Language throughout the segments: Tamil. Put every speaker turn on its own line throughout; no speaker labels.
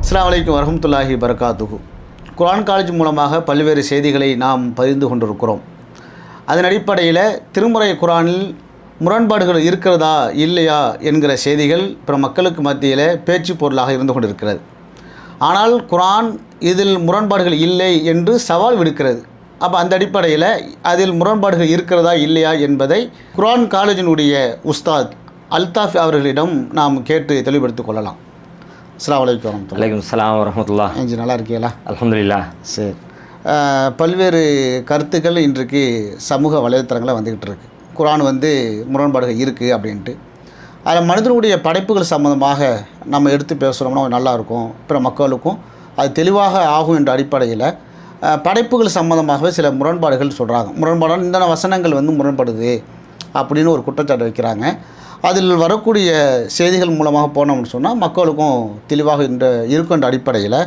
அஸ்ஸலாமு அலைக்கும் வரஹ்மத்துல்லாஹி வபரகாத்துஹு. குர்ஆன் காலேஜ் மூலமாக பல்வேறு செய்திகளை நாம் பகிர்ந்து கொண்டிருக்கிறோம். அதன் அடிப்படையில் திருமுறை குர்ஆனில் முரண்பாடுகள் இருக்கிறதா இல்லையா என்கிற செய்திகள் பிற மக்களுக்கு மத்தியில் பேச்சு பொருளாக இருந்து கொண்டிருக்கிறது. ஆனால் குர்ஆன் இதில் முரண்பாடுகள் இல்லை என்று சவால் விடுக்கிறது. அப்போ அந்த அடிப்படையில் அதில் முரண்பாடுகள் இருக்கிறதா இல்லையா என்பதை குர்ஆன் காலேஜினுடைய உஸ்தாத் அல்தாஃப் அவர்களிடம் நாம் கேட்டு தெளிவுபடுத்திக் கொள்ளலாம். அஸ்ஸலாமு அலைக்கும் வரஹ்மத்துல்லாஹி.
வலைக்கும் ஸலாம் வரஹ்மத்துல்லாஹ்.
நல்லா இருக்கீங்களா?
அல்ஹம்துலில்லாஹ்.
சரி, பல்வேறு கருத்துக்கள் இன்றைக்கு சமூக வலைத்தளங்களில் வந்துக்கிட்டு இருக்கு. குர்ஆன் முரண்பாடுகள் இருக்குது அப்படின்ட்டு. அதில் மனிதனுடைய படைப்புகள் சம்மந்தமாக நம்ம எடுத்து பேசுகிறோம்னா நல்லாயிருக்கும், பிற மக்களுக்கும் அது தெளிவாக ஆகும் என்ற அடிப்படையில் படைப்புகள் சம்மந்தமாகவே சில முரண்பாடுகள் சொல்கிறாங்க. முரண்பாடான இந்த வசனங்கள் முரண்படுது அப்படின்னு ஒரு குற்றச்சாட்டு வைக்கிறாங்க. அதில் வரக்கூடிய செய்திகள் மூலமாக போனோம்னு சொன்னால் மக்களுக்கும் தெளிவாக இருக்கும் என்ற அடிப்படையில்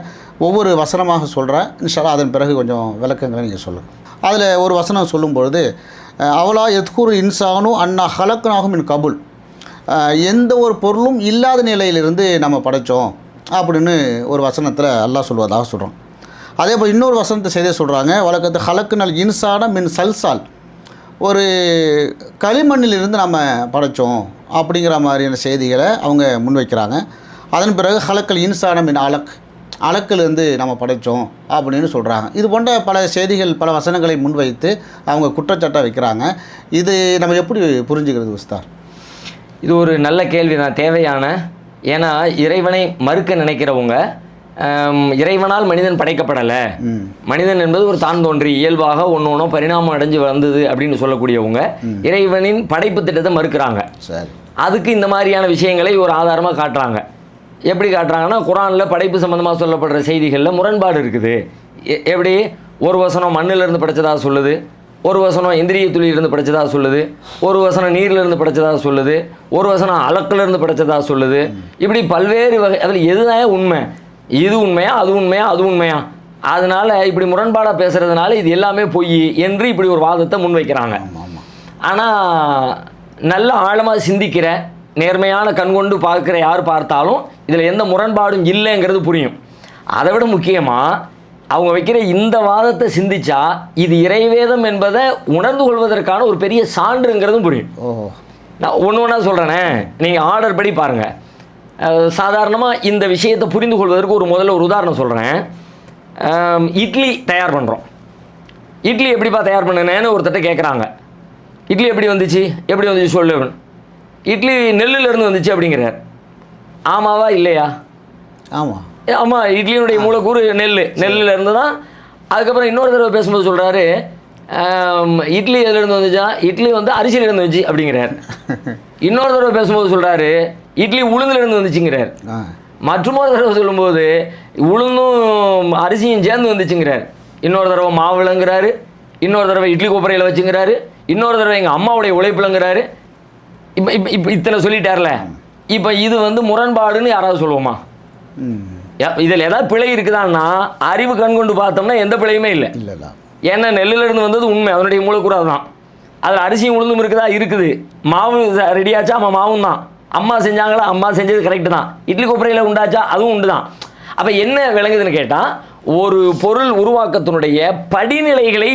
ஒவ்வொரு வசனமாக சொல்கிறேன். இன்ஷால்லா அதன் பிறகு கொஞ்சம் விளக்கங்களை நீங்கள் சொல்லுங்கள். அதில் ஒரு வசனம் சொல்லும்பொழுது, அவலா எத்குரு இன்சானு அன்னா ஹலக்னாகும் மின் கபுல், எந்த ஒரு பொருளும் இல்லாத நிலையிலிருந்து நம்ம படைத்தோம் அப்படின்னு ஒரு வசனத்தில் அல்லாஹ் சொல்வதாக சொல்கிறோம். அதே போல் இன்னொரு வசனத்தை செய்தியை சொல்கிறாங்க, வழக்கத்து ஹலக்குனல் இன்சான மின் சல்சால், ஒரு களிமண்ணிலிருந்து நம்ம படைத்தோம் அப்படிங்கிற மாதிரியான செய்திகளை அவங்க முன்வைக்கிறாங்க. அதன் பிறகு ஹலக்கல் இன்சான மின் அலக்கிலிருந்து நம்ம படைத்தோம் அப்படின்னு சொல்கிறாங்க. இது போன்ற பல செய்திகள், பல வசனங்களை முன்வைத்து அவங்க குற்றச்சாட்டாக வைக்கிறாங்க. இது நம்ம எப்படி புரிஞ்சுக்கிறது உஸ்தார்?
இது ஒரு நல்ல கேள்வி தான், தேவையான. ஏன்னா இறைவனை மறுக்க நினைக்கிறவங்க, இறைவனால் மனிதன் படைக்கப்படலை, மனிதன் என்பது ஒரு தான் தோன்றி இயல்பாக ஒன்று ஒன்றும் பரிணாமம் அடைஞ்சு வந்தது அப்படின்னு சொல்லக்கூடியவங்க இறைவனின் படைப்பு திட்டத்தை மறுக்கிறாங்க.
சரி,
அதுக்கு இந்த மாதிரியான விஷயங்களை ஒரு ஆதாரமாக காட்டுறாங்க. எப்படி காட்டுறாங்கன்னா, குர்ஆனில் படைப்பு சம்மந்தமாக சொல்லப்படுற செய்திகளில் முரண்பாடு இருக்குது. எப்படி ஒரு வசனம் மண்ணிலிருந்து படைச்சதாக சொல்லுது, ஒரு வசனம் இந்திரிய துளியிலிருந்து படைச்சதாக சொல்லுது, ஒரு வசனம் நீரிலிருந்து படைச்சதாக சொல்லுது, ஒரு வசனம் அலக்கிலிருந்து படைச்சதாக சொல்லுது. இப்படி பல்வேறு வகை. அதில் எதுதான் உண்மை? இது உண்மையா, அது உண்மையா, அது உண்மையா? அதனால் இப்படி முரண்பாடாக பேசுகிறதுனால இது எல்லாமே பொய் என்று இப்படி ஒரு வாதத்தை முன்வைக்கிறாங்க. ஆனால் நல்ல ஆழமாக சிந்திக்கிற, நேர்மையான கண்கொண்டு பார்க்குற யார் பார்த்தாலும் இதில் எந்த முரண்பாடும் இல்லைங்கிறது புரியும். அதை விட முக்கியமாக அவங்க வைக்கிற இந்த வாதத்தை சிந்திச்சா இது இறைவேதம் என்பதை உணர்ந்து கொள்வதற்கான ஒரு பெரிய சான்றுங்கிறதும் புரியும். நான் ஒன்று ஒன்றா சொல்கிறேனே, நீங்கள் ஆர்டர் படி பாருங்கள். சாதாரணமாக இந்த விஷயத்தை புரிந்து கொள்வதற்கு முதல்ல ஒரு உதாரணம் சொல்கிறேன். இட்லி தயார் பண்ணுறோம். இட்லி எப்படிப்பா தயார் பண்ணுனேன்னு ஒருத்தட்ட கேட்குறாங்க. இட்லி எப்படி வந்துச்சு சொல்லு. இட்லி நெல்லிலிருந்து வந்துச்சு அப்படிங்கிறார். ஆமாவா இல்லையா? ஆமாம், இட்லியினுடைய மூலக்கூறு நெல்லிருந்து தான். அதுக்கப்புறம் இன்னொரு தடவை பேசும்போது சொல்கிறாரு, இட்லி எதுலேருந்து வந்துச்சா? இட்லி அரிசியிலேருந்து வந்துச்சு அப்படிங்கிறார். இன்னொரு தடவை பேசும்போது சொல்கிறாரு, இட்லி உளுந்துலேருந்து வந்துச்சுங்கிறார். மற்றொரு தடவை சொல்லும்போது உளுந்தும் அரிசியும் சேர்ந்து வந்துச்சுங்கிறார். இன்னொரு தடவை மாவுலங்கிறாரு, இன்னொரு தடவை இட்லி கொப்பரையில் வச்சுங்கிறாரு, இன்னொரு தடவை எங்கள் அம்மாவுடைய உழைப்புலங்கிறாரு. இப்போ இத்தனை சொல்லிட்டார்ல. இப்போ இது முரண்பாடுன்னு யாராவது சொல்லுவோமா? இதில் ஏதாவது பிழை இருக்குதான்னா அறிவு கண் கொண்டு பார்த்தோம்னா எந்த பிழையுமே இல்லை. ஏன்னா நெல்லிலிருந்து வந்தது உண்மை, அதனுடைய மூலக்கூறு அதுதான். அதில் அரிசியும் உளுந்தும் இருக்குது. மாவு ரெடியாச்சா? ஆமாம், மாவும் தான். அம்மா செஞ்சாங்களா? அம்மா செஞ்சது கரெக்டு தான். இட்லி கொப்பரையில் உண்டாச்சா? அதுவும் உண்டு தான். அப்போ என்ன விளங்குதுன்னு கேட்டால், ஒரு பொருள் உருவாக்கத்தினுடைய படிநிலைகளை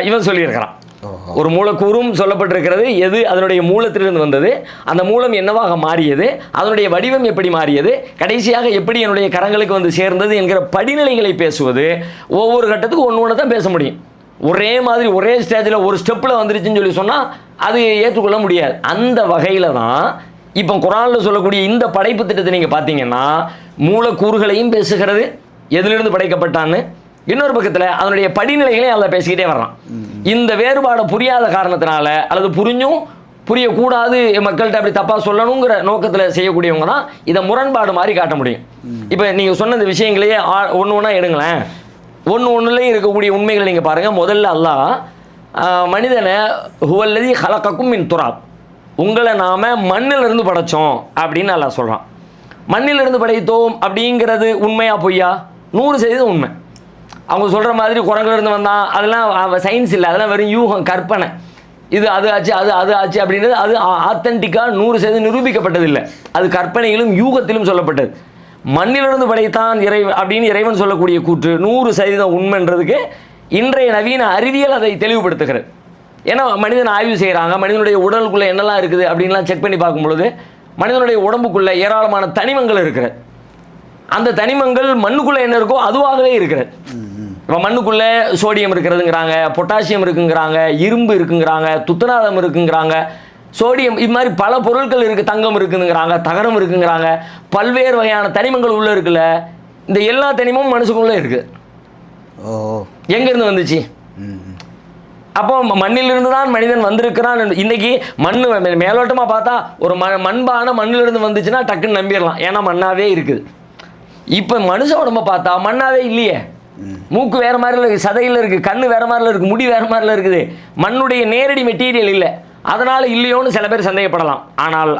இவன் சொல்லியிருக்கிறான். ஒரு மூலக்கூறும் சொல்லப்பட்டிருக்கிறது, எது அதனுடைய மூலத்திலிருந்து வந்தது, அந்த மூலம் என்னவாக மாறியது, அதனுடைய வடிவம் எப்படி மாறியது, கடைசியாக எப்படி என்னுடைய கரங்களுக்கு சேர்ந்தது என்கிற படிநிலைகளை பேசுவது. ஒவ்வொரு கட்டத்துக்கும் ஒன்று தான் பேச முடியும். ஒரே மாதிரி ஒரே ஸ்டேஜில் ஒரு ஸ்டெப்பில் வந்துருச்சுன்னு சொல்லி சொன்னால் அது ஏற்றுக்கொள்ள முடியாது. அந்த வகையில் தான் இப்போ குர்ஆனில் சொல்லக்கூடிய இந்த படைப்பு திட்டத்தை நீங்கள் பார்த்தீங்கன்னா மூலக்கூறுகளையும் பேசுகிறது, எதிலிருந்து படைக்கப்பட்டான்னு. இன்னொரு பக்கத்தில் அதனுடைய படிநிலைகளையும் அதில் பேசிக்கிட்டே வர்றான். இந்த வேறுபாடை புரியாத காரணத்தினால, அல்லது புரிஞ்சும் புரியக்கூடாது, மக்கள்கிட்ட அப்படி தப்பாக சொல்லணுங்கிற நோக்கத்தில் செய்யக்கூடியவங்க தான் இதை முரண்பாடு மாதிரி காட்ட முடியும். இப்போ நீங்கள் சொன்ன இந்த விஷயங்களையே ஒன்று ஒன்றா எடுங்களேன். ஒன்றுலேயும் இருக்கக்கூடிய உண்மைகளை நீங்கள் பாருங்கள். முதல்ல அல்லாஹ் மனிதனை ஹுவல்லதி ஹலகக்கும் மின் துராப், உங்களை நாம் மண்ணிலிருந்து படைத்தோம் அப்படின்னு அல்லாஹ் சொல்கிறான். மண்ணிலிருந்து படைத்தோம் அப்படிங்கிறது உண்மையா பொய்யா? 100% உண்மை. அவங்க சொல்கிற மாதிரி குரங்குலேருந்து வந்தான், அதெல்லாம் சயின்ஸ் இல்லை, அதெல்லாம் வெறும் யூகம், கற்பனை. இது அது ஆச்சு அது ஆச்சு அப்படின்றது அது ஆத்தென்டிக்காக 100% நிரூபிக்கப்பட்டதில்லை. அது கற்பனையிலும் யூகத்திலும் சொல்லப்பட்டது. மண்ணிலிருந்து படைத்தான் அப்படின்னு இறைவன் சொல்லக்கூடிய கூற்று 100% உண்மைன்றதுக்கு இன்றைய நவீன அறிவியல் அதை தெளிவுபடுத்துகிறது. ஏன்னா மனிதன் ஆய்வு செய்கிறாங்க, மனிதனுடைய உடலுக்குள்ளே என்னெல்லாம் இருக்குது அப்படின்லாம் செக் பண்ணி பார்க்கும் பொழுது மனிதனுடைய உடம்புக்குள்ளே ஏராளமான தனிமங்கள் இருக்கிறது. அந்த தனிமங்கள் மண்ணுக்குள்ளே என்ன இருக்கோ அதுவாகவே இருக்கிறது. இப்போ மண்ணுக்குள்ளே சோடியம் இருக்கிறதுங்கிறாங்க, பொட்டாசியம் இருக்குங்கிறாங்க, இரும்பு இருக்குங்கிறாங்க, துத்தநாதம் இருக்குங்கிறாங்க, சோடியம் இது மாதிரி பல பொருட்கள் இருக்குது, தங்கம் இருக்குங்கிறாங்க, தகரம் இருக்குங்கிறாங்க, பல்வேறு வகையான தனிமங்கள் உள்ளே இருக்குல்ல. இந்த எல்லா தனிமமும் மனுஷனுக்குள்ளே இருக்குது. எங்கேருந்து வந்துச்சு? அப்போ மண்ணிலிருந்து தான் மனிதன் வந்திருக்கிறான். இன்னைக்கு மண் மேலோட்டமாக பார்த்தா ஒரு மண்பானை மண்ணிலிருந்து வந்துச்சுன்னா டக்குன்னு நம்பிடலாம், ஏன்னா மண்ணாவே இருக்குது. இப்போ மனுஷ உடம்ப பார்த்தா மண்ணாவே இல்லையே. மூக்கு வேறு மாதிரில இருக்குது, சதையில் இருக்குது, கண் வேறு மாதிரில இருக்குது, முடி வேறு மாதிரில இருக்குது. மண்ணுடைய நேரடி மெட்டீரியல் இல்லை, அதனால் இல்லையோன்னு சில பேர் சந்தேகப்படலாம். ஆனால்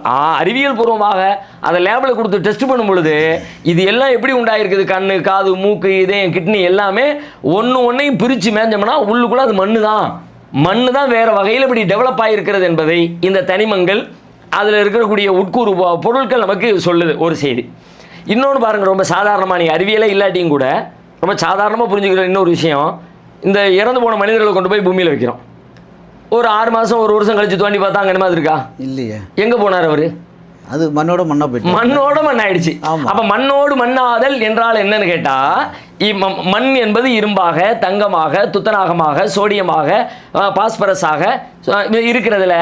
அறிவியல் பூர்வமாக அதை லேபில் கொடுத்து டெஸ்ட் பண்ணும் பொழுது இது எல்லாம் எப்படி உண்டாயிருக்குது, கண், காது, மூக்கு, இதயம், கிட்னி எல்லாமே ஒன்றையும் பிரித்து மேஞ்சோம்னா உள்ளுக்குள்ளே அது மண்ணு தான் வேறு வகையில் இப்படி டெவலப் ஆகிருக்கிறது என்பதை இந்த தனிமங்கள் அதில் இருக்கக்கூடிய உட்கூறு பொருட்கள் நமக்கு சொல்லுது ஒரு செய்தி. இன்னொன்று பாருங்கள், ரொம்ப சாதாரணமாக நீங்கள் அறிவியலே இல்லாட்டியும் கூட ரொம்ப சாதாரணமாக புரிஞ்சுக்கிற இன்னொரு விஷயம், இந்த இறந்து போன மனிதர்களை கொண்டு போய் பூமியில் வைக்கிறோம். ஒரு 6 மாதம் 1 வருஷம் கழித்து தோண்டி பார்த்தா அங்கே என்ன இருக்கா? இல்லையே. எங்கே போனார் அவர்?
அது மண்ணோட மண்ணாக போயிட்டு
மண்ணோட மண்ணாயிடுச்சு. அப்போ மண்ணோடு மண்ணாதல் என்றால் என்னன்னு கேட்டால், மண் என்பது இரும்பாக, தங்கமாக, துத்தநாகமாக, சோடியமாக, பாஸ்பரஸாக இருக்கிறதுல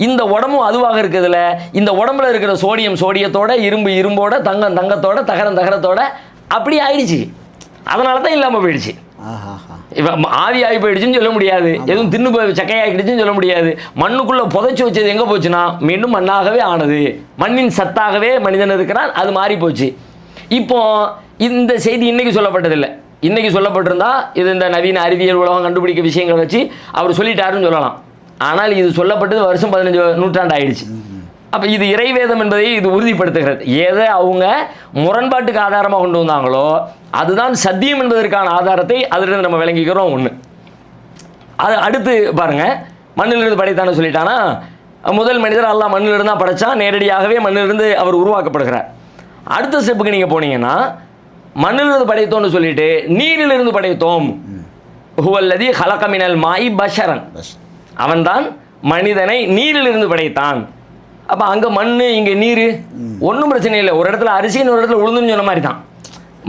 இந்த உடம்பும் அதுவாக இருக்கிறதுல இந்த உடம்புல இருக்கிற சோடியத்தோட, இரும்போட, தங்கத்தோட, தகரத்தோட அப்படி ஆயிடுச்சு. அதனால தான் இல்லாமல் போயிடுச்சு. இப்போ ஆவி ஆகி போயிடுச்சுன்னு சொல்ல முடியாது, எதுவும் தின்னு போய் சக்கையாகிடுச்சுன்னு சொல்ல முடியாது. மண்ணுக்குள்ளே புதைச்சி வச்சது எங்கே போச்சுன்னா மீண்டும் மண்ணாகவே ஆனது. மண்ணின் சத்தாகவே மனிதன் இருக்கிறான், அது மாறி போச்சு. இப்போ இந்த செய்தி இன்றைக்கி சொல்லப்பட்டதில்லை. இன்றைக்கி சொல்லப்பட்டிருந்தா இது இந்த நவீன அறிவியல் உலகம் கண்டுபிடிக்க விஷயங்களை வச்சு அவர் சொல்லிட்டாருன்னு சொல்லலாம். ஆனால் இது சொல்லப்பட்டது வருஷம் 15 நூற்றாண்டு ஆயிடுச்சு. அப்போ இது இறைவேதம் என்பதை இது உறுதிப்படுத்துகிறது. எதை அவங்க முரண்பாட்டுக்கு ஆதாரமாக கொண்டு வந்தாங்களோ அதுதான் சத்தியம் என்பதற்கான ஆதாரத்தை அதிலிருந்து நம்ம விளங்கிக்கிறோம். ஒன்று அது அடுத்து பாருங்கள், மண்ணிலிருந்து படைத்தான்னு சொல்லிட்டானா, முதல் மனிதர் அல்லாஹ் மண்ணிலிருந்து தான் படைத்தான், நேரடியாகவே மண்ணிலிருந்து அவர் உருவாக்கப்படுகிறார். அடுத்த ஸ்டெப்புக்கு நீங்கள் போனீங்கன்னா, மண்ணிலிருந்து படைத்தோம்னு சொல்லிட்டு நீரிலிருந்து படைத்தோம். ஹுவல்லதி ஹலக மினல் மாஇ பஷரன், அவன்தான் மனிதனை நீரிலிருந்து படைத்தான். அப்போ அங்கே மண் இங்கே நீர் ஒன்றும் பிரச்சனை இல்லை. ஒரு இடத்துல அரிசின்னு ஒரு இடத்துல உளுந்துன்னு சொன்ன மாதிரி தான்.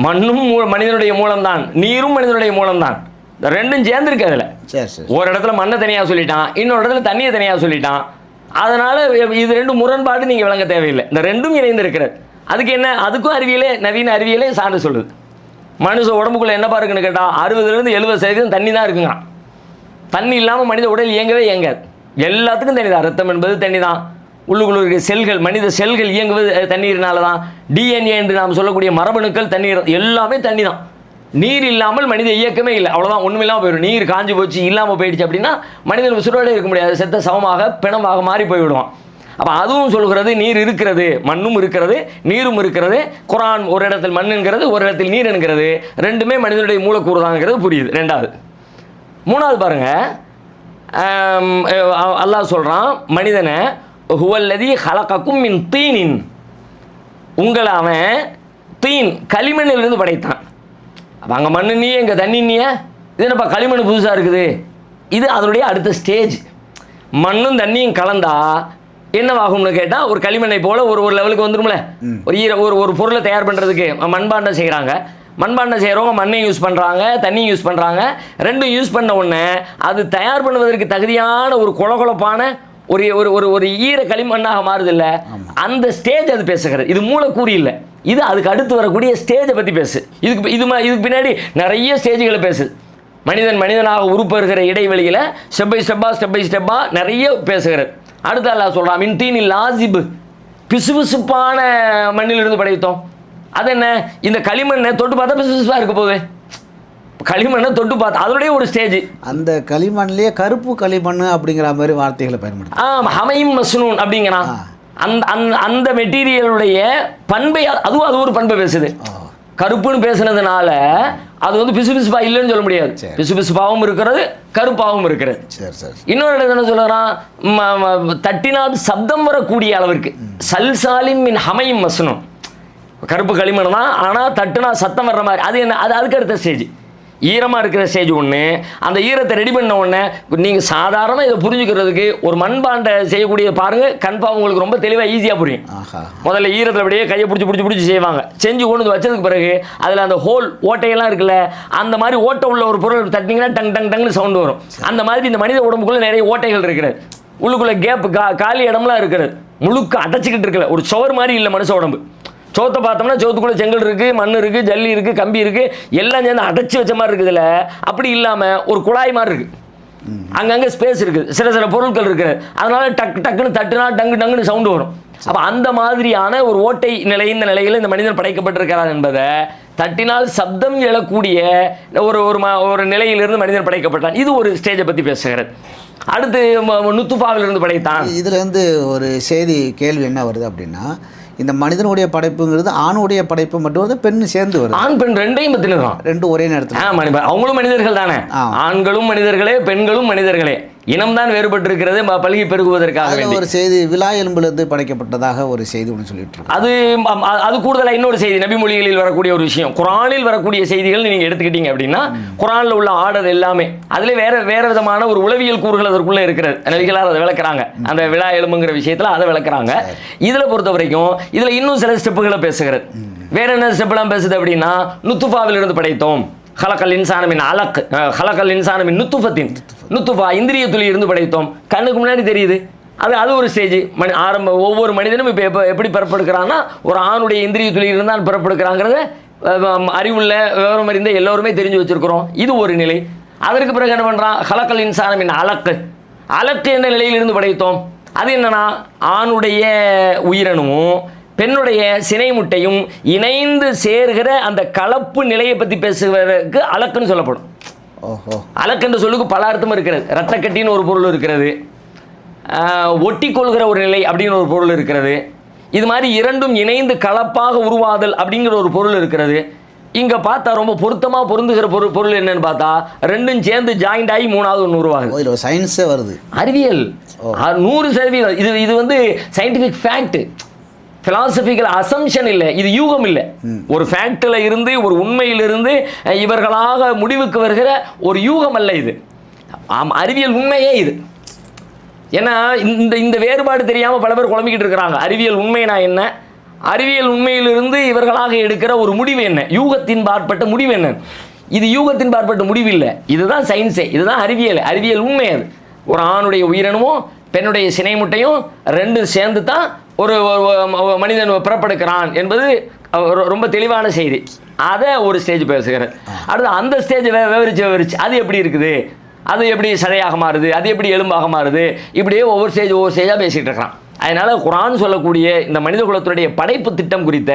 மண்ணும் மனிதனுடைய மூலம்தான், நீரும் மனிதனுடைய மூலம்தான். இந்த ரெண்டும் சேர்ந்துருக்கு. அதில் ஒரு இடத்துல மண்ணை தனியாக சொல்லிட்டான், இன்னொரு இடத்துல தண்ணியை தனியாக சொல்லிட்டான். அதனால் இது ரெண்டும் முரண்பாடு நீங்கள் விளங்க தேவையில்லை. இந்த ரெண்டும் இணைந்து இருக்கிறது. அதுக்கு என்ன, அதுக்கும் அறிவியலே, நவீன அறிவியலே சான்று சொல்லுது. மனுஷ உடம்புக்குள்ளே என்னப்பா இருக்குன்னு கேட்டால் 60% 70% தண்ணி தான் இருக்குங்கிறான். தண்ணி இல்லாமல் மனித உடல் இயங்காது. எல்லாத்துக்கும் தண்ணி தான். ரத்தம் என்பது தண்ணி தான். உள்ளுக்குள்ள இருக்கிற செல்கள், மனித செல்கள் இயங்குவது தண்ணீர்னால தான். டிஎன்ஏ என்று நாம் சொல்லக்கூடிய மரபணுக்கள் தண்ணீர், எல்லாமே தண்ணி தான். நீர் இல்லாமல் மனித இயக்கமே இல்லை. அவ்வளோதான், ஒன்றும் இல்லாமல் போயிடும். நீர் காஞ்சி போச்சு, இல்லாமல் போயிடுச்சு அப்படின்னா மனிதன் உசுரோடு இருக்க முடியாது, செத்த சமமாக பிணமாக மாறி போய்விடுவான். அப்போ அதுவும் சொல்கிறது நீர் இருக்கிறது, மண்ணும் இருக்கிறது, நீரும் இருக்கிறது. குரான் ஒரு இடத்தில் மண்ணுங்கிறது, ஒரு இடத்தில் நீர் என்கிறது. ரெண்டுமே மனிதனுடைய மூலக்கூறு தான்ங்கிறது புரியுது. ரெண்டாவது. மூணாவது பாருங்கள், அல்லாஹ் சொல்கிறான் மனிதனை ஹுவல்லதி ஹலகக்கும் மின் தீனின், உங்களை அவன் தீன் களிமண்ணிலிருந்து படைத்தான். அப்போ அங்கே மண்ணு நீ, எங்கே தண்ணி நீ, இது என்னப்பா களிமண் புதுசாக இருக்குது? இது அதனுடைய அடுத்த ஸ்டேஜ். மண்ணும் தண்ணியும் கலந்தா என்னவாகும்னு கேட்டால் ஒரு களிமண்ணை போல் ஒரு லெவலுக்கு வந்துடும்ல. ஒரு பொருளை தயார் பண்ணுறதுக்கு மண்பாண்டம் செய்கிறாங்க. மண்பாண்டம் செய்கிறவங்க மண்ணையும் யூஸ் பண்ணுறாங்க, தண்ணியும் யூஸ் பண்ணுறாங்க. ரெண்டும் யூஸ் பண்ண உடனே அது தயார் பண்ணுவதற்கு தகுதியான ஒரு கொழகொழப்பான ஒரு ஒரு ஒரு ஈர களிமண்ணாக மாறுது இல்லை, அந்த ஸ்டேஜ் அது பேசுகிறது. இது மூலக்கூறு இல்லை, இது அதுக்கு அடுத்து வரக்கூடிய ஸ்டேஜை பற்றி பேசு. இதுக்கு பின்னாடி நிறைய ஸ்டேஜுகளை பேசுது. மனிதனாக உருப்பெறுகிற இடைவெளியில் ஸ்டெப் பை ஸ்டெப்பாக நிறைய பேசுகிறது. அடுத்த அல்லாஹ் சொல்கிறான் மின் தீனில் லாசிபு, பிசுபிசுப்பான மண்ணிலிருந்து படைத்தோம். அது என்ன, இந்த களிமண்ணை தொட்டு பார்த்தா பிசுபிசுப்பாக இருக்க போகுது. களிமண்ணை தொட்டு பார்த்தா அதனுடைய ஒரு ஸ்டேஜ். அந்த களிமண்லேயே கருப்பு களிமண் அப்படிங்கிற மாதிரி வார்த்தைகளை பயன்படுத்த ஹமையும் மஸ்னூன் அப்படிங்கிறான். அந்த மெட்டீரியலுடைய பண்பை அது ஒரு பண்பை பேசுது. கருப்புன்னு பேசுனதுனால அது வந்து பிசுபிசுப்பா இல்லைன்னு சொல்ல முடியாது. பிசுபிசுப்பாவும் இருக்கிறது, கருப்பாகவும் இருக்கிறது.
சரி சரி.
இன்னொரு இடத்துல என்ன சொல்லுறான், தட்டினால் சப்தம் வரக்கூடிய அளவிற்கு சல்சாலின் மின் ஹமையும் மசனும், கருப்பு களிமண் தான், ஆனால் தட்டுனா சத்தம் வர்ற மாதிரி. அது என்ன, அது அதுக்கு அடுத்த ஸ்டேஜ். ஈரமாக இருக்கிற ஸ்டேஜ் ஒன்று. அந்த ஈரத்தை ரெடி பண்ண உடனே நீங்கள் சாதாரண இதை புரிஞ்சுக்கிறதுக்கு ஒரு மண்பாண்டை செய்யக்கூடிய பாருங்கள், கன்ஃபார்ம் உங்களுக்கு ரொம்ப தெளிவாக ஈஸியாக புரியும். முதல்ல ஈரத்தில் அப்படியே கையை பிடிச்சி செய்வாங்க. செஞ்சு கொண்டு வந்து வச்சதுக்கு பிறகு அதில் அந்த ஹோல் ஓட்டையெல்லாம் இருக்குல்ல, அந்த மாதிரி ஓட்டை உள்ள ஒரு பொருள் தட்டினீங்கன்னா டங் டங் டங்னு சவுண்டு வரும். அந்த மாதிரி இந்த மனித உடம்புக்குள்ளே நிறைய ஓட்டைகள் இருக்கிறது, உள்ளுக்குள்ளே கேப் காலி இடம்லாம் இருக்கிறது, முழுக்க அடைச்சிக்கிட்டு இருக்கல, ஒரு சோறு மாதிரி இல்லை மனுஷ உடம்பு. சோத்தை பார்த்தோம்னா சோத்துக்குள்ளே செங்கல் இருக்குது, மண் இருக்குது, ஜல்லி இருக்குது, கம்பி இருக்குது, எல்லாம் சேர்ந்து அடைச்சி வச்ச மாதிரி இருக்குதுல்ல. அப்படி இல்லாமல் ஒரு குழாய் மாதிரி இருக்குது, அங்கங்கே ஸ்பேஸ் இருக்குது, சில பொருட்கள் இருக்குது. அதனால டக்குன்னு தட்டுனா டங்குன்னு சவுண்டு வரும். அப்போ அந்த மாதிரியான ஒரு ஓட்டை நிலை, இந்த நிலையில் இந்த மனிதன் படைக்கப்பட்டிருக்கிறார் என்பதை தட்டினால் சப்தம் எழக்கூடிய ஒரு நிலையிலிருந்து மனிதன் படைக்கப்பட்டான். இது ஒரு ஸ்டேஜை பற்றி பேசுகிறது. அடுத்து நுத்துஃபாவிலிருந்து படைத்தான்.
இதில் வந்து ஒரு செய்தி கேள்வி என்ன வருது அப்படின்னா, இந்த மனிதனுடைய படைப்புங்கிறது ஆணுடைய படைப்பு மட்டும் வருது, பெண்ணு சேர்ந்து வருது.
ஆண் பெண் ரெண்டையும் பற்றினது தான்,
ரெண்டும் ஒரே நேரத்தில்.
அவங்களும் மனிதர்கள் தானே, ஆண்களும் மனிதர்களே பெண்களும் மனிதர்களே, இனம்தான் வேறுபட்டு இருக்கிறது பல்கி பெருகுவதற்காக வேண்டி.
ஒரு செய்தி விலா எலும்பிலிருந்து படைக்கப்பட்டதாக ஒரு செய்தி ஒன்று சொல்லிட்டு இருக்கு.
அது கூடுதலாக இன்னொரு செய்தி, நபி மொழிகளில் வரக்கூடிய ஒரு விஷயம். குரானில் வரக்கூடிய செய்திகள் நீங்கள் எடுத்துக்கிட்டீங்க அப்படின்னா, குரானில் உள்ள ஆர்டர் எல்லாமே அதில் வேற விதமான ஒரு உளவியல் கூறுகள் அதற்குள்ளே இருக்கிறது. நபிகளார் அதை விளக்குறாங்க, அந்த விலா எலும்புங்கிற விஷயத்தில் அதை விளக்குறாங்க. இதில் பொறுத்த வரைக்கும் இதில் இன்னும் சில ஸ்டெப்புகளை பேசுகிறது. வேற என்ன ஸ்டெப்லாம் பேசுது அப்படின்னா, நுத்துஃபாவிலிருந்து படைத்தோம், ஹலக்கல் இன்சானமின் அலக், ஹலக்கல் இன்சானமின் நுத்துஃபத்தின், நுத்துஃபா இந்திரிய துளி இருந்து படைத்தோம், கண்ணுக்கு முன்னாடி தெரியுது. அது ஒரு ஸ்டேஜ். ஒவ்வொரு மனிதனும் இப்போ எப்படி பிறப்பெடுக்கிறான்னா, ஒரு ஆணுடைய இந்திரிய துளி இருந்தால் பிறப்பெடுக்கிறாங்கிறத அறிவுள்ள விவரம் அறிந்த எல்லோருமே தெரிஞ்சு வச்சிருக்கிறோம். இது ஒரு நிலை. அதற்கு பிறகு என்ன பண்ணுறான், ஹலக்கல் இன்சானமின் அலக்கு, அலக்கு என்ற நிலையிலிருந்து படைத்தோம். அது என்னன்னா, ஆணுடைய உயிரணுவும் பெண்ணுடைய சினை முட்டையும் இணைந்து சேர்கிற அந்த கலப்பு நிலையை பற்றி பேசுவதற்கு அலக்குன்னு சொல்லப்படும். அலக்கு என்ற சொல்லுக்கு பல அர்த்தம் இருக்கிறது. இரத்தக்கட்டின்னு ஒரு பொருள் இருக்கிறது, ஒட்டி கொள்கிற ஒரு நிலை அப்படின்னு ஒரு பொருள் இருக்கிறது. இது மாதிரி இரண்டும் இணைந்து கலப்பாக உருவாதல் அப்படிங்கிற ஒரு பொருள் இருக்கிறது. இங்கே பார்த்தா ரொம்ப பொருந்துகிற பொருள் என்னன்னு பார்த்தா, ரெண்டும் சேர்ந்து ஜாயிண்ட் ஆகி மூணாவது ஒன்று உருவாகுது.
சயின்ஸே வருது,
அறிவியல் 100%. இது வந்து சயின்டிஃபிக் ஃபேக்ட், பிலாசபிக்கல் அசம்ஷன் இல்லை, இது யூகம் இல்லை. ஒரு ஃபேக்டில் இருந்து, ஒரு உண்மையிலிருந்து இவர்களாக முடிவுக்கு வருகிற ஒரு யூகம் அல்ல இது. அறிவியல் உண்மையே இது. ஏன்னா இந்த வேறுபாடு தெரியாமல் பல பேர் குழம்பிக்கிட்டு இருக்கிறாங்க. அறிவியல் உண்மைனா என்ன, அறிவியல் உண்மையிலிருந்து இவர்களாக எடுக்கிற ஒரு முடிவு என்ன, யூகத்தின் பார்ப்பட்ட முடிவு என்ன. இது யூகத்தின் பார்ப்பட்ட முடிவு இல்லை, இதுதான் சயின்ஸே, இதுதான் அறிவியல். அறிவியல் உண்மை அது. ஒரு ஆணுடைய உயிரணுமும் பெண்ணுடைய சினை முட்டையும் ரெண்டும் சேர்ந்து தான் ஒரு மனிதன் பிறப்பெடுக்கிறான் என்பது ரொம்ப தெளிவான செய்தி. அதை ஒரு ஸ்டேஜ் பேசுகிறது. அடுத்து அந்த ஸ்டேஜ் விவரிச்சு அது எப்படி இருக்குது, அது எப்படி சதையாக மாறுது, அது எப்படி எலும்பாக மாறுது, இப்படியே ஒவ்வொரு ஸ்டேஜாக பேசிகிட்டு இருக்கிறான். அதனால் குரான் சொல்லக்கூடிய இந்த மனித குலத்தினுடைய படைப்பு திட்டம் குறித்த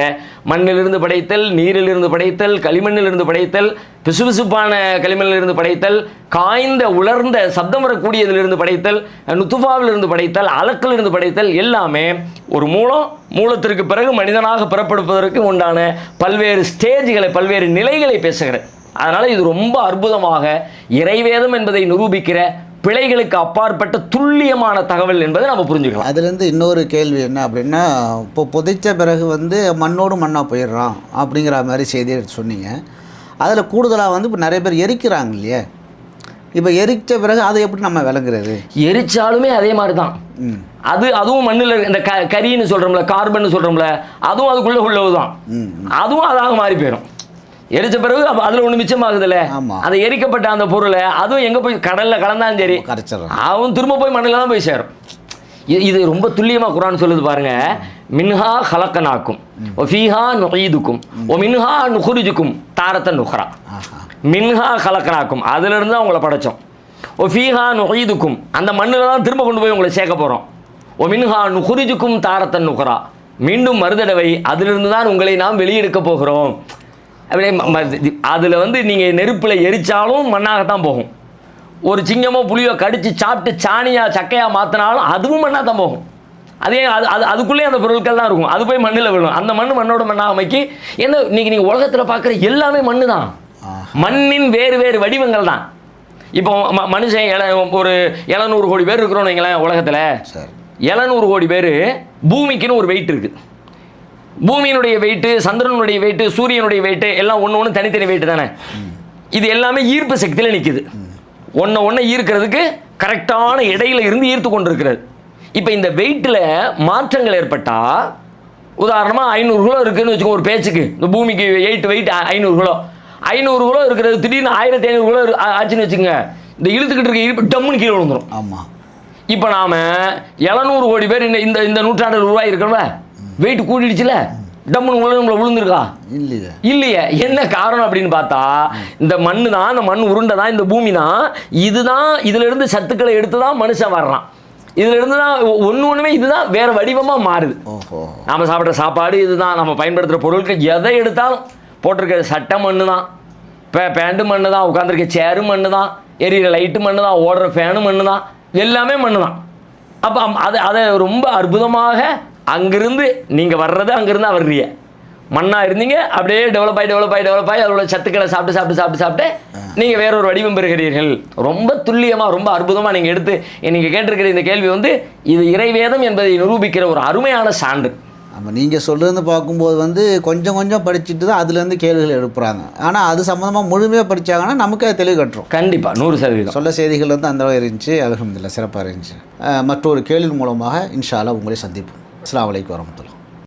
மண்ணிலிருந்து படைத்தல், நீரிலிருந்து படைத்தல், களிமண்ணிலிருந்து படைத்தல், பிசுபிசுப்பான களிமண்ணிலிருந்து படைத்தல், காய்ந்த உலர்ந்த சப்தம் வரக்கூடியதிலிருந்து படைத்தல், நுத்துஃபாவிலிருந்து படைத்தல், அலக்கிலிருந்து படைத்தல், எல்லாமே ஒரு மூலத்திற்கு பிறகு மனிதனாக பிறப்பெடுப்பதற்கு உண்டான பல்வேறு ஸ்டேஜ்களை, பல்வேறு நிலைகளை பேசுகிறது. அதனால் இது ரொம்ப அற்புதமாக இறைவேதம் என்பதை நிரூபிக்கிற, பிழைகளுக்கு அப்பாற்பட்ட துல்லியமான தகவல் என்பதை நம்ம புரிஞ்சுக்கலாம்.
அதுலேருந்து இன்னொரு கேள்வி என்ன அப்படின்னா, இப்போ புதைச்ச பிறகு வந்து மண்ணோடு மண்ணாக போயிடுறான் அப்படிங்கிற மாதிரி செய்தியை சொன்னீங்க. அதில் கூடுதலாக வந்து இப்போ நிறைய பேர் எரிக்கிறாங்க இல்லையா? இப்போ எரிச்ச பிறகு அதை எப்படி நம்ம விளங்குறது?
எரிச்சாலுமே அதே மாதிரி தான். அதுவும் மண்ணில் இந்த கரின்னு சொல்கிறோம்ல, கார்பன் சொல்கிறோம்ல, அதுவும் அதுக்குள்ளே உள்ளது தான். அதுவும் அதாக மாறி போயிடும். எரிச்ச பிறகு அதில் ஒன்று மிச்சமாகுதுல்ல, அதை எரிக்கப்பட்ட அந்த பொருளை அதுவும் எங்கே போய் கடலில் கலந்தாலும் சரி, அவன் திரும்ப போய் மண்ணில் தான் போய் சேரும். இது ரொம்ப துல்லியமாக குரான் சொல்லுது பாருங்க. மின்ஹா ஹலக்கனாக்கும் ஒஃபீஹா நுஈதுக்கும் ஒ மின்ஹா நுஹுரிஜுக்கும் தாரத்தன் நுஹ்ரா. மின்ஹா ஹலக்கனாக்கும், அதிலிருந்து அவங்கள படைச்சோம். ஒஃபீஹா நுஈதுக்கும், அந்த மண்ணில் தான் திரும்ப கொண்டு போய் உங்களை சேர்க்க போகிறோம். ஒ மின்ஹா நுஹுரிஜுக்கும் தாரத்தன் நுஹ்ரா, மீண்டும் மறுதடவை அதிலிருந்து தான் உங்களை நாம் வெளியெடுக்க போகிறோம். அப்படியே அதில் வந்து நீங்கள் நெருப்பில் எரித்தாலும் மண்ணாகத்தான் போகும். ஒரு சிங்கமோ புளியோ கடித்து சாப்பிட்டு சாணியாக சக்கையாக மாற்றினாலும் அதுவும் மண்ணாக தான் போகும். அதுக்குள்ளே அந்த பொருட்கள் தான் இருக்கும். அது போய் மண்ணில் விழும். அந்த மண்ணோட மண்ணாக அமைக்கி என்ன நீங்கள் உலகத்தில் பார்க்குற எல்லாமே மண்ணு தான். மண்ணின் வேறு வேறு வடிவங்கள் தான். இப்போ மனுஷன் ஒரு 700 கோடி பேர் இருக்கிறோன்னு வைங்களேன் உலகத்தில். 700 கோடி பேர் பூமிக்குன்னு ஒரு வெயிட் இருக்குது. பூமியினுடைய வெயிட்டு, சந்திரனுடைய வெயிட்டு, சூரியனுடைய வெயிட்டு எல்லாம் ஒன்று தனித்தனி வெயிட்டு தானே. இது எல்லாமே ஈர்ப்பு சக்தியில் நிற்குது. ஒன்று ஈர்க்கிறதுக்கு கரெக்டான இடையில இருந்து ஈர்த்து கொண்டு இருக்கிறது. இப்போ இந்த வெயிட்டில் மாற்றங்கள் ஏற்பட்டால், உதாரணமாக 500 கிலோ இருக்குதுன்னு வச்சுக்கோங்க ஒரு பேச்சுக்கு. இந்த பூமிக்கு வெயிட் 500 கிலோ. 500 கிலோ இருக்கிறது திடீர்னு 1500 கிலோ ஆச்சுன்னு வச்சுக்கோங்க. இந்த இழுத்துக்கிட்டு இருக்க ஈர்ப்பு டம்முன்னு கீழே விழுந்துடும். ஆமாம். இப்போ நாம் 700 கோடி பேர் இந்த இந்த நூற்றாண்டில் உருவாகிருக்கிறோம்ல, வெயிட் கூட்டிடுச்சுல, டம்முன்னு நம்மளை விழுந்துருக்கா? இல்லையே. என்ன காரணம் அப்படின்னு பார்த்தா, இந்த மண்ணு தான், இந்த மண் உருண்டை தான், இந்த பூமி தான். இதுதான், இதிலிருந்து சத்துக்களை எடுத்து தான் மனுஷன் வர்றான். இதுல இருந்து தான் ஒன்றுமே இதுதான் வேற வடிவமாக மாறுது. நாம் சாப்பிட்ற சாப்பாடு இதுதான், நம்ம பயன்படுத்துகிற பொருட்கள் எதை எடுத்தாலும் போட்டிருக்க சட்டை மண்ணு தான், பேண்ட்டு மண்ணு தான், உட்காந்துருக்க சேரு மண்ணு தான், எரியிற லைட்டு மண்ணு தான், ஓடுற ஃபேனு மண்ணு தான், எல்லாமே மண்ணு தான். அப்போ அதை ரொம்ப அற்புதமாக அங்கிருந்து நீங்கள் வர்றது, அங்கிருந்து வர்றீங்க மண்ணாக இருந்தீங்க, அப்படியே டெவலப் ஆகி அதோட சத்துக்களை சாப்பிட்டு நீங்கள் வேற ஒரு வடிவம் பெறுகிறீர்கள். ரொம்ப துல்லியமாக, ரொம்ப அற்புதமாக நீங்கள் எடுத்து நீங்கள் கேட்டிருக்கிற இந்த கேள்வி இது இறைவேதம் என்பதை நிரூபிக்கிற ஒரு அருமையான சான்று.
நம்ம நீங்கள் சொல்கிறது பார்க்கும்போது கொஞ்சம் கொஞ்சம் படிச்சுட்டு தான் அதுலேருந்து கேள்விகள் எழுப்புறாங்க. ஆனால் அது சம்மந்தமாக முழுமையாக படித்தாங்கன்னா நமக்கு அது தெளிவு கட்டுரும்.
கண்டிப்பாக 100%
சொல்ல செய்திகள் அந்த அளவு இருந்துச்சு. அல்ஹம்துலில்லாஹ் சிறப்பாக இருந்துச்சு. மற்றொரு கேள்வி மூலமாக இன்ஷா அல்லாஹ் உங்களை சந்திப்போம். அஸ்ஸலாமு அலைக்கும் வரஹ்மத்துல்லாஹ்.